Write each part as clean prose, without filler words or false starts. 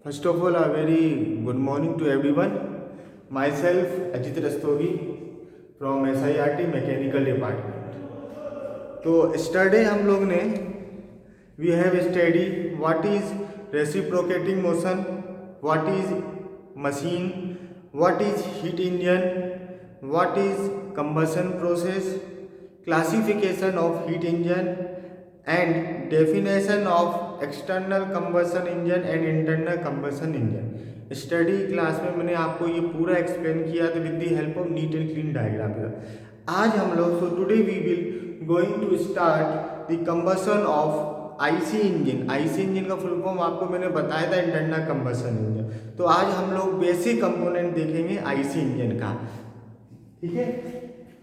First of all, a very good morning to everyone. Myself, Ajit Rastogi from SIRT Mechanical Department. तो study हम लोग ने we have study what is reciprocating motion, what is machine, what is heat engine, what is combustion process, classification of heat engine and definition of external combustion engine and internal combustion engine. Study class में मैंने आपको ये पूरा explain किया था with the help of neat and clean diagram. आज हम लोग today we will going to start the combustion of IC engine. IC engine का फुल फॉर्म आपको मैंने बताया था इंटरनल कंबशन इंजन। तो आज हम लोग बेसिक कंपोनेंट देखेंगे आईसी इंजन का। ठीक है,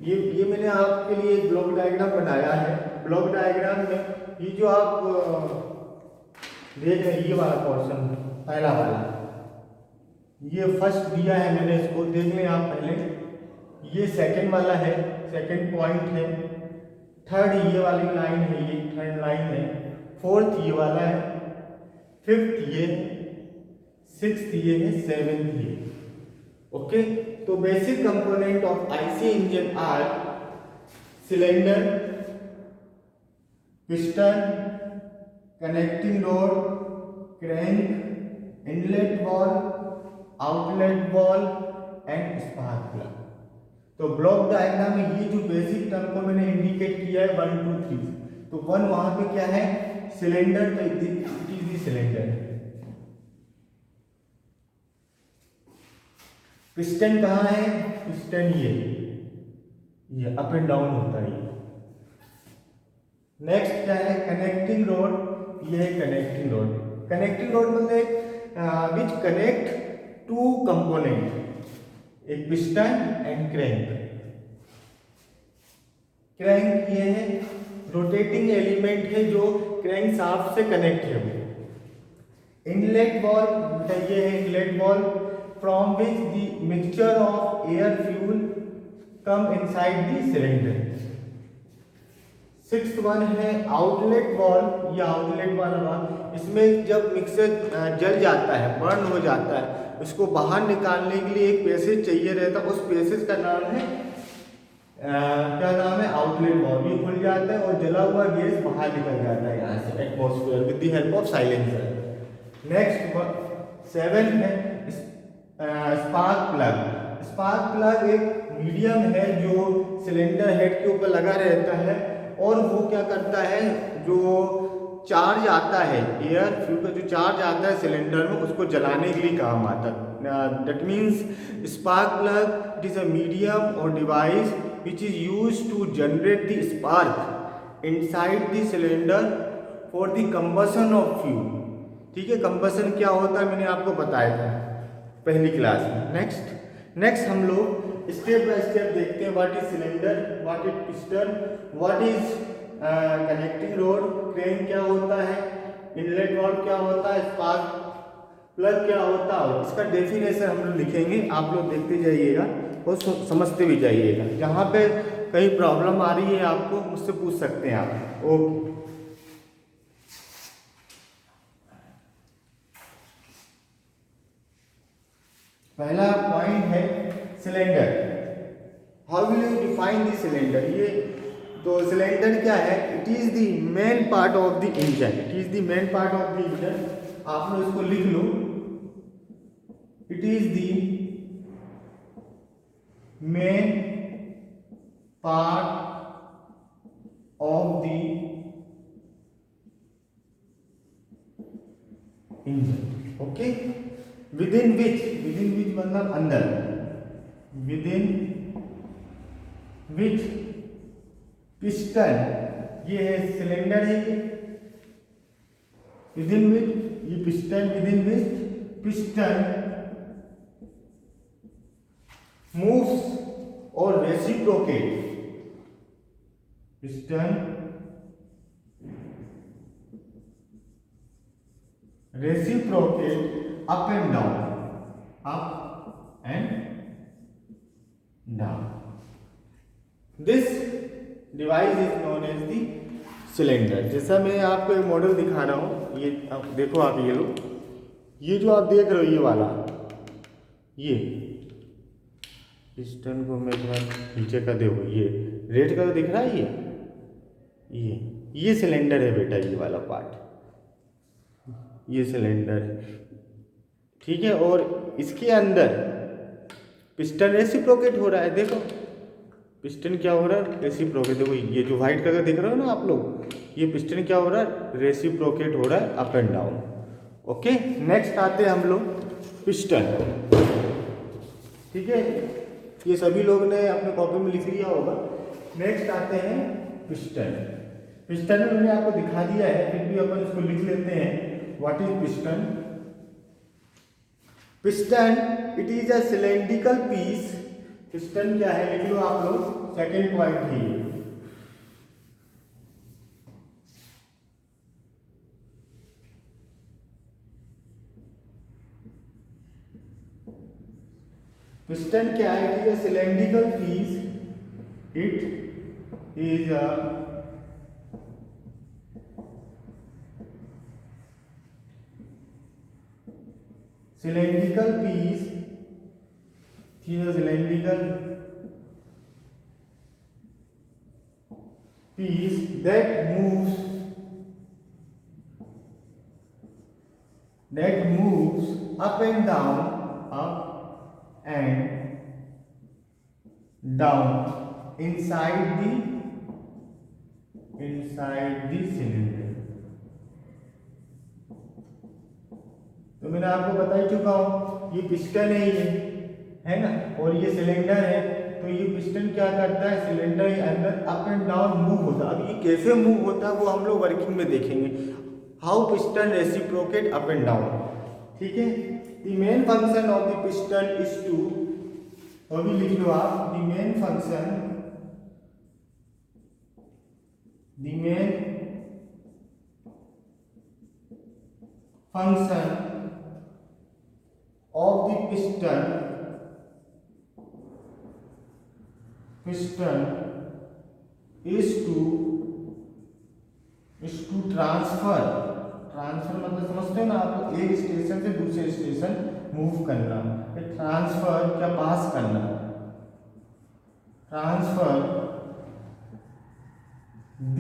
ये मैंने आपके लिए एक ब्लॉक डायग्राम बनाया है। ब्लॉक डायग्राम में ये जो आप देख रहे हैं ये वाला पोर्शन पहला वाला, ये फर्स्ट दिया है मैंने, इसको देख लें आप पहले। ये सेकंड वाला है, सेकंड पॉइंट है। थर्ड ये वाली लाइन है, ये थर्ड लाइन है। फोर्थ ये वाला है, फिफ्थ ये, सिक्स्थ ये है, सेवेंथ ये। ओके, तो basic component of IC engine are cylinder, piston, connecting rod, crank, inlet valve, outlet valve and spark plug. तो ब्लॉक डायग्राम में ये जो बेसिक टर्म को मैंने इंडिकेट किया है 1 2 3। तो 1 वहां पे क्या है, सिलेंडर, तो it is the cylinder. Piston कहाँ है, पिस्टन ये अप एंड डाउन होता है। नेक्स्ट क्या है, कनेक्टिंग रोड, ये है कनेक्टिंग रोड। कनेक्टिंग रोड मतलब विच कनेक्ट टू कंपोनेंट, एक पिस्टन एंड क्रैंक। क्रैंक ये है रोटेटिंग एलिमेंट है जो क्रैंक शाफ्ट से कनेक्ट है। इनलेट वॉल, ये है inlet valve from which the mixture of air fuel come inside the cylinder। Sixth one है आउटलेट वॉल, ये आउटलेट वाला, इसमें जब मिक्सर जल जाता है, बर्न हो जाता है, उसको बाहर निकालने के लिए एक पैसेज चाहिए रहता है। उस पैसेज का नाम है क्या नाम है, आउटलेट वॉल। ये खुल जाता है और जला हुआ गैस बाहर निकल जाता है यहाँ से atmosphere with the help of silencer. Next 7 है स्पार्क प्लग। स्पार्क प्लग एक मीडियम है जो सिलेंडर हेड के ऊपर लगा रहता है और वो क्या करता है, जो चार्ज आता है एयर फ्यूल का, जो चार्ज आता है सिलेंडर में, उसको जलाने के लिए काम आता है। That means spark plug it is a medium और device which is used to generate the spark inside the cylinder for the combustion of fuel. ठीक है, कंबशन क्या होता है मैंने आपको बताया था पहली क्लास में। नेक्स्ट हम लोग स्टेप बाय स्टेप देखते हैं। What is cylinder, what is piston, what is connecting rod, crank क्या होता है, इनलेट वाल्व क्या होता है, स्पार्क प्लग क्या होता है। इसका डेफिनेशन हम लोग लिखेंगे, आप लोग देखते जाइएगा और समझते भी जाइएगा। जहाँ पे कहीं प्रॉब्लम आ रही है आपको मुझसे पूछ सकते हैं आप। ओके, पहला पॉइंट है cylinder. How will you define the cylinder. ये तो सिलेंडर क्या है, it is the main part of the engine. It is the main part of the engine. आप लोग इसको लिख लो, it is the main part of the engine. Okay, within which मतलब अंदर, विदिन विच पिस्टन, ये है सिलेंडर है ये, विदिन विच ये पिस्टन, विदिन विच पिस्टन मूव्स और reciprocate, piston reciprocate up and down, up and down. This device is known as the cylinder। जैसा मैं आपको एक मॉडल दिखा रहा हूँ, ये देखो आप, ये लो, ये जो आप देख रहे हो ये वाला, ये पिस्टन को मैं थोड़ा नीचे कर देखो, ये रेड कलर दिख रहा है, ये सिलेंडर है बेटा, ये वाला पार्ट ये सिलेंडर है, ठीक है। और इसके अंदर पिस्टन रेसिप्रोकेट हो रहा है, देखो पिस्टन क्या हो रहा है, रेसिप्रोकेट। देखो ये जो व्हाइट कलर दिख रहा है ना आप लोग, ये पिस्टन क्या हो रहा है, रेसिप्रोकेट हो रहा है up and down. Okay, next आते हैं हम लोग पिस्टन, ठीक है, ये सभी लोग ने अपने कॉपी में लिख लिया होगा। नेक्स्ट आते हैं पिस्टन। पिस्टन में मैंने आपको दिखा दिया है, फिर भी अपन इसको लिख लेते हैं। What is piston? Piston it is a cylindrical piece. Piston क्या है लिख लो आप लोग, सेकेंड पॉइंट ही। पिस्टन क्या है? It is a cylindrical piece, it is a cylindrical piece, is a cylindrical piece that moves up and down inside the cylinder। तो मैंने आपको बता ही चुका हूँ, ये पिस्टन है, ये है ना, और ये सिलेंडर है। तो ये पिस्टन क्या करता है, सिलेंडर के अंदर अप एंड डाउन मूव होता है। अब ये कैसे मूव होता है वो हम लोग वर्किंग में देखेंगे, how piston reciprocate up and down, ठीक है। The main function of the piston is to, अभी लिख लो आप, the main function of the piston is to transfer मतलब समझते हो ना आप, एक स्टेशन से दूसरे स्टेशन मूव करना, ट्रांसफर क्या, पास करना, transfer the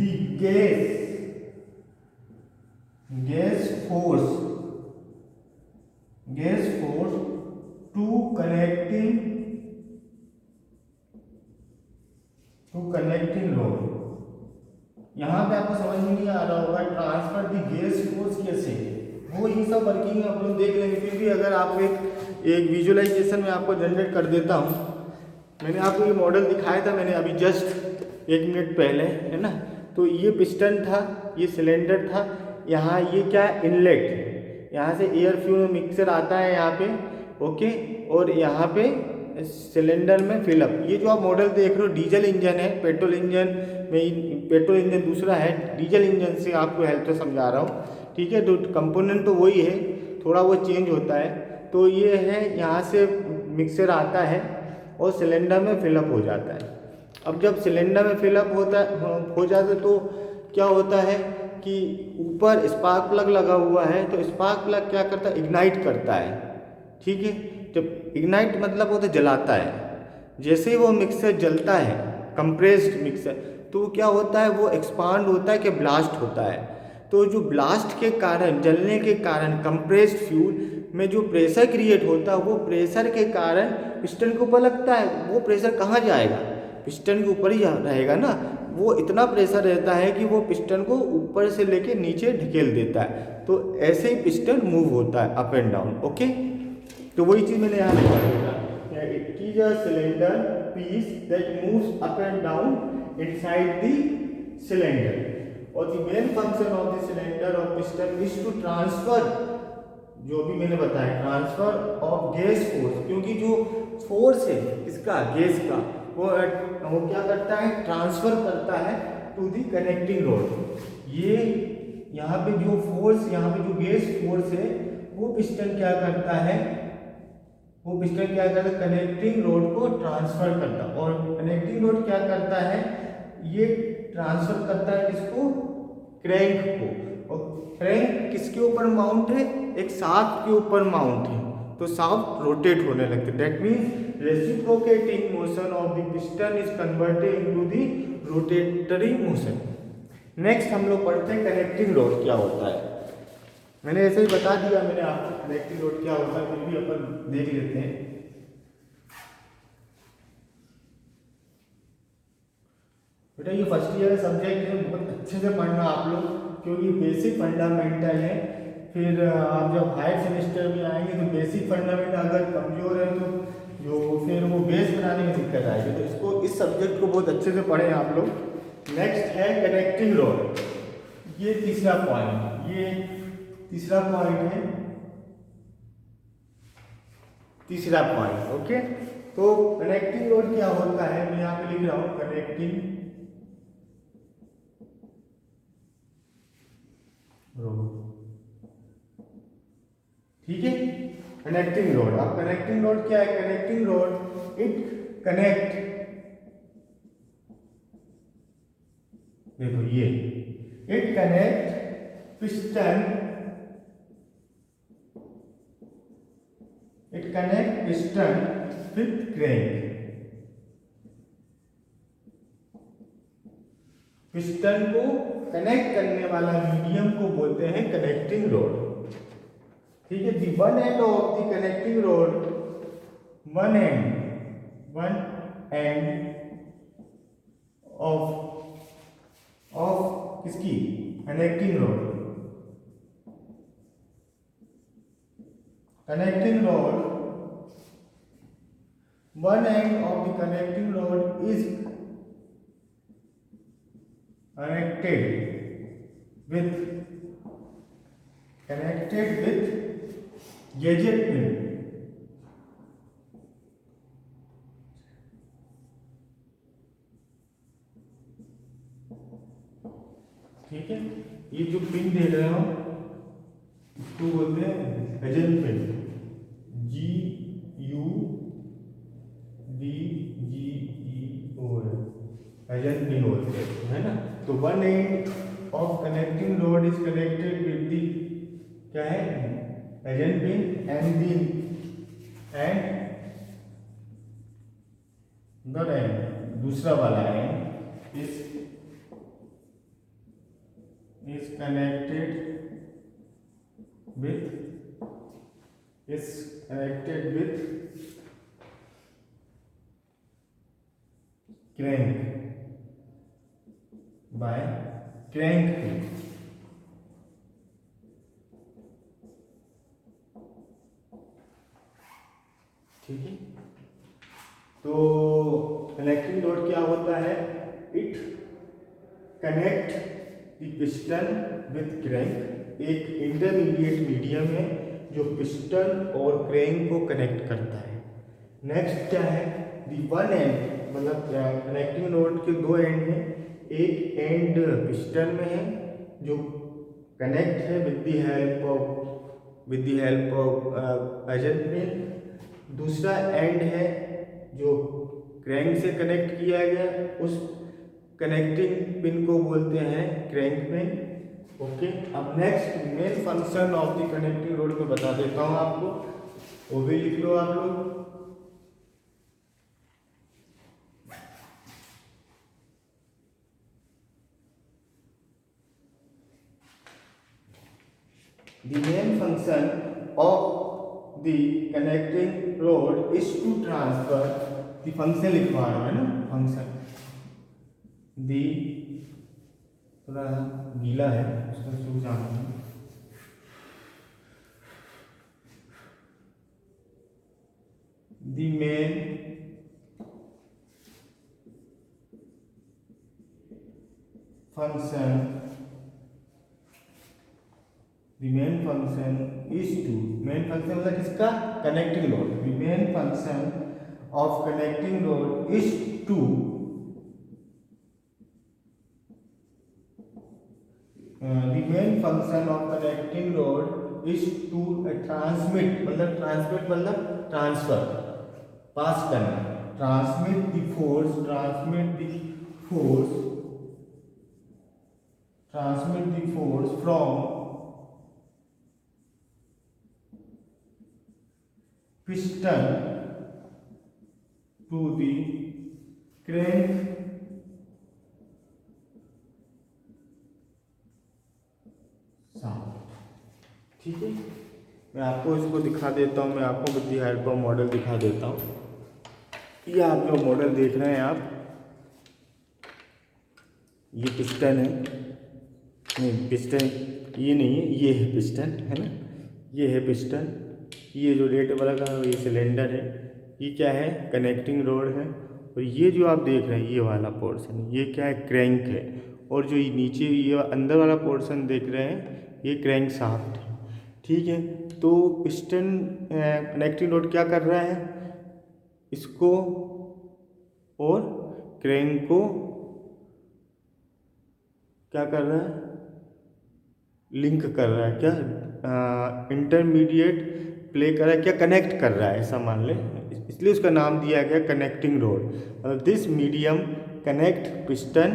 gas force to connecting rod. यहाँ पे आपको समझ में नहीं आ रहा होगा ट्रांसफर दी गैस फोर्स कैसे, वो ये सब वर्किंग आप लोग देख लेंगे। फिर भी अगर आप एक विजुअलाइजेशन में आपको जनरेट कर देता हूँ। मैंने आपको ये मॉडल दिखाया था, मैंने अभी जस्ट 1 मिनट पहले, है ना। तो ये पिस्टन था, ये सिलेंडर था, यहाँ ये क्या इनलेट, यहाँ से एयर फ्यूल मिक्सर आता है यहाँ पे, ओके, और यहाँ पे सिलेंडर में फिलअप। ये जो आप मॉडल देख रहे हो डीजल इंजन है, पेट्रोल इंजन दूसरा है, डीजल इंजन से आपको हेल्प से समझा रहा हूँ, ठीक है। तो कंपोनेंट तो वही है, थोड़ा वो चेंज होता है। तो ये है, यहाँ से मिक्सर आता है और सिलेंडर में फिलअप हो जाता है। अब जब सिलेंडर में फिलअप हो जाता है तो क्या होता है कि ऊपर स्पार्क प्लग लगा हुआ है, तो स्पार्क प्लग क्या करता है, इग्नाइट करता है, ठीक है। जब इग्नाइट मतलब वो तो जलाता है, जैसे ही वो मिक्सर जलता है, कंप्रेस्ड मिक्सर, तो क्या होता है, वो एक्सपांड होता है कि ब्लास्ट होता है। तो जो ब्लास्ट के कारण, जलने के कारण कंप्रेस्ड फ्यूल में जो प्रेशर क्रिएट होता है, वो प्रेशर के कारण पिस्टन के ऊपर लगता है। वो प्रेशर कहाँ जाएगा, पिस्टन के ऊपर ही रहेगा ना। वो इतना प्रेशर रहता है कि वो पिस्टन को ऊपर से लेके नीचे ढकेल देता है। तो ऐसे ही पिस्टन मूव होता है अप एंड डाउन, ओके। तो वही चीज़ मैंने यहाँ लिखा था, it is a cylinder piece that moves up and down inside the cylinder, और the main function of the cylinder और पिस्टन इज टू ट्रांसफर, जो भी मैंने बताया, ट्रांसफर ऑफ गैस फोर्स, क्योंकि जो फोर्स है इसका, गैस का, वो क्या करता है, ट्रांसफर करता है टू दी कनेक्टिंग रोड। ये यहाँ पे जो फोर्स, यहाँ पे जो गैस फोर्स है, वो पिस्टन क्या करता है, कनेक्टिंग रोड को ट्रांसफर करता है। और कनेक्टिंग रोड क्या करता है, ये ट्रांसफर करता है किसको, क्रैंक को, और क्रैंक किसके ऊपर माउंट है, एक शाफ्ट के ऊपर माउंट है, तो शाफ्ट रोटेट होने लगते हैं। That means reciprocating motion of the piston is converted into the rotary motion. Next हम लोग पढ़ते हैं कनेक्टिंग रोड क्या होता है। मैंने ऐसे ही बता दिया मैंने आपको कनेक्टिंग रोड क्या होता है, फिर भी अपन देख लेते हैं। बेटा ये फर्स्ट ईयर सब्जेक्ट है, बहुत अच्छे से पढ़ना आप लोग, क्योंकि बेसिक फंडामेंटल है। फिर आप जब हायर सेमेस्टर में आएंगे तो बेसिक फंडामेंटल अगर कमजोर है तो जो फिर वो बेस बनाने में दिक्कत आएगी, तो इसको इस सब्जेक्ट को बहुत अच्छे से पढ़ें आप लोग। नेक्स्ट है कनेक्टिंग रोड, ये तीसरा पॉइंट, ये तीसरा पॉइंट है, तीसरा पॉइंट। ओके, तो कनेक्टिंग रोड क्या होता है, मैं यहाँ पे लिख रहा हूँ कनेक्टिंग रोड। ठीक है, कनेक्टिंग रोड। अब कनेक्टिंग रोड क्या है, कनेक्टिंग रोड इट कनेक्ट, देखो ये it connect piston, it connect piston with crank. Piston को कनेक्ट करने वाला मीडियम को बोलते हैं कनेक्टिंग रोड। ठीक है, the one end of the connecting rod, one end of किसकी, connecting rod, connecting rod, one end of the connecting rod is connected with gadget pin। ठीक है, ये जो पिन दे रहे हो इसको बोलते हैं gudgeon pin, GUDGEO, gudgeon pin बोलते हैं, है ना। तो one end of connecting rod is connected with the क्या है, एजेंट पिन एंड दी एंड दूसरा वाला end is connected with crank by crank pin. ठीक है, तो कनेक्टिंग रोड क्या होता है, it connect the piston with crank, एक इंटरमीडिएट मीडियम है जो पिस्टन और क्रैंक को कनेक्ट करता है। नेक्स्ट क्या है, दी वन एंड, मतलब कनेक्टिंग रोड के दो एंड हैं, एक एंड पिस्टन में है जो कनेक्ट है with the help of agent pin, दूसरा एंड है जो क्रैंक से कनेक्ट किया गया, उस कनेक्टिंग पिन को बोलते हैं क्रैंक पिन। ओके, अब next main function of the connecting road में बता देता हूं आपको, वो भी लिख लो आप लोग। The main function of the connecting rod is to transfer the function लिखवा रहा है ना, function the थोड़ा गीला है उसका सूख जाना है। The main function is to, main function मतलब किसका, connecting rod. The main function of connecting rod is to transmit, मतलब ट्रांसफर, पास करना, transmit the force from piston to the crank shaft। ठीक है, मैं आपको इसको दिखा देता हूँ, मैं आपको with the help of model दिखा देता हूँ। ये आप जो मॉडल देख रहे हैं आप, ये पिस्टन है, नहीं पिस्टन ये नहीं है, ये है पिस्टन, है ना, ये है पिस्टन। ये जो रेड वाला का ये सिलेंडर है, ये क्या है, कनेक्टिंग रोड है। और ये जो आप देख रहे हैं ये वाला पोर्शन, ये क्या है, क्रैंक है। और जो ये नीचे ये अंदर वाला पोर्शन देख रहे हैं, ये क्रैंक शाफ्ट है। ठीक है, तो पिस्टन कनेक्टिंग रोड क्या कर रहा है, इसको और क्रैंक को क्या कर रहा है, लिंक कर रहा है, क्या इंटरमीडिएट प्ले कर रहा है, क्या कनेक्ट कर रहा है, ऐसा मान ले, इसलिए उसका नाम दिया गया कनेक्टिंग रोड। मतलब this medium connect piston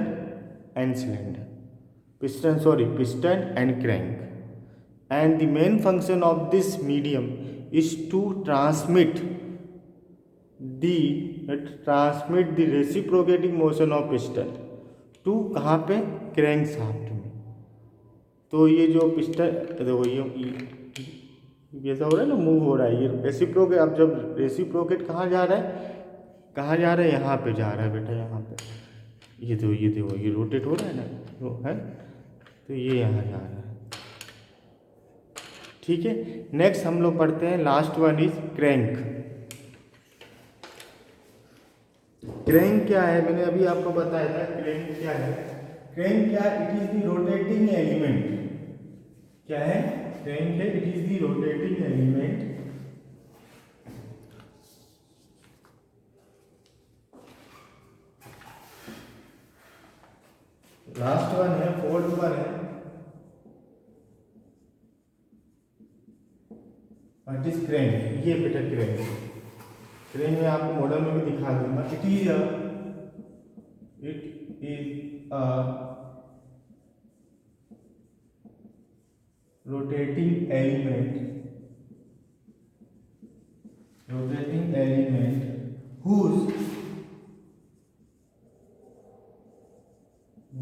and cylinder, piston and crank, and the main function of this medium is to transmit the reciprocating motion of piston to कहाँ पे, क्रैंक शाफ्ट में। तो ये जो पिस्टन देखो ये ऐसा हो रहा है ना, मूव हो रहा है, ये रेसिप्रोकेट। अब जब रेसिप्रोकेट कहाँ जा रहा है, कहाँ जा रहा है, यहाँ पे जा रहा है बेटा, यहाँ पे ये देखो ये रोटेट हो रहा है ना, तो है, तो ये यहाँ जा रहा है। ठीक है, नेक्स्ट हम लोग पढ़ते हैं, last one is crank. Crank क्या है, मैंने अभी आपको बताया था क्रैंक क्या है। क्रैंक क्या है, it is the rotating element. क्या है, क्रैंक है, it is the rotating element last one है, फोर्थ वन है, व्हाट इज क्रैंक, ये बेटा क्रैंक। क्रैंक मैं आपको मॉडल में भी दिखा दूंगा। It is a rotating element whose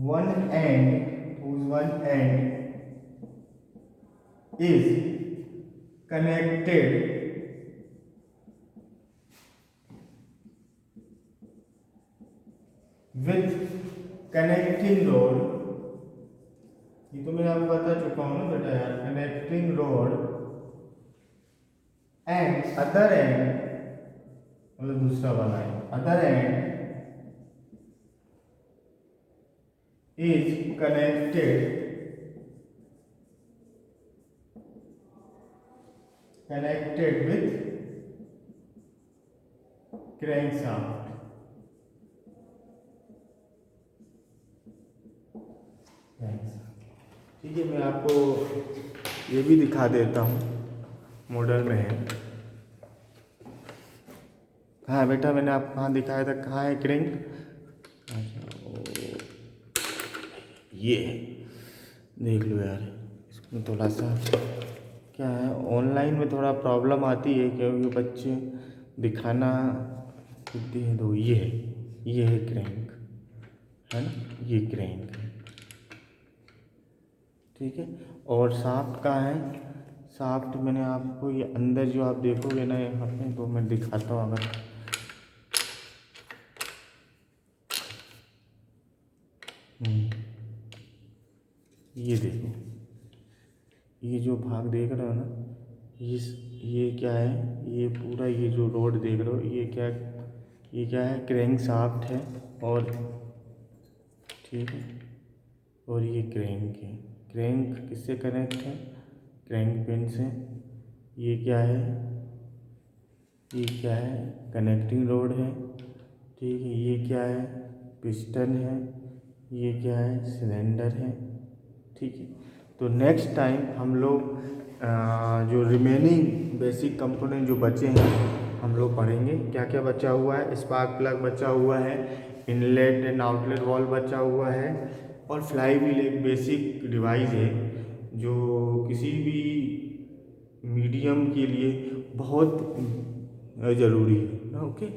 one end is connected with connecting rod। ये तो मैं आपको बता चुका हूँ ना बेटा यार, connecting road and other and, मतलब दूसरा वाला है, other and is connected with crank shaft. ठीक है, मैं आपको ये भी दिखा देता हूँ, मॉडल में है। हाँ बेटा, मैंने आपको कहाँ दिखाया था, कहाँ है क्रैंक, ये देख लो यार। इसमें थोड़ा सा क्या है, ऑनलाइन में थोड़ा प्रॉब्लम आती है क्योंकि बच्चे दिखाना दिखते हैं। तो ये है क्रैंक, है ना, ये क्रैंक है। ठीक है, और शाफ्ट कहाँ है, शाफ्ट मैंने आपको ये अंदर जो आप देखोगे ना यहाँ पे, तो मैं दिखाता हूँ। अगर ये देखो, ये जो भाग देख रहे हो ना, ये क्या है, ये पूरा ये जो रोड देख रहे हो, ये क्या है, क्रैंक शाफ्ट है। और ठीक है, और ये क्रैंक है। क्रैंक किससे कनेक्ट है, क्रैंक पिन से। ये क्या है, कनेक्टिंग रोड है। ठीक है, ये क्या है, पिस्टन है। ये क्या है, सिलेंडर है। ठीक है, तो नेक्स्ट टाइम हम लोग जो रिमेनिंग बेसिक कंपोनेंट जो बचे हैं हम लोग पढ़ेंगे। क्या क्या बचा हुआ है, स्पार्क प्लग बचा हुआ है, इनलेट एंड आउटलेट वॉल्व बचा हुआ है, और फ्लाई व्हील एक बेसिक डिवाइस है जो किसी भी मीडियम के लिए बहुत ज़रूरी है ना। ओके।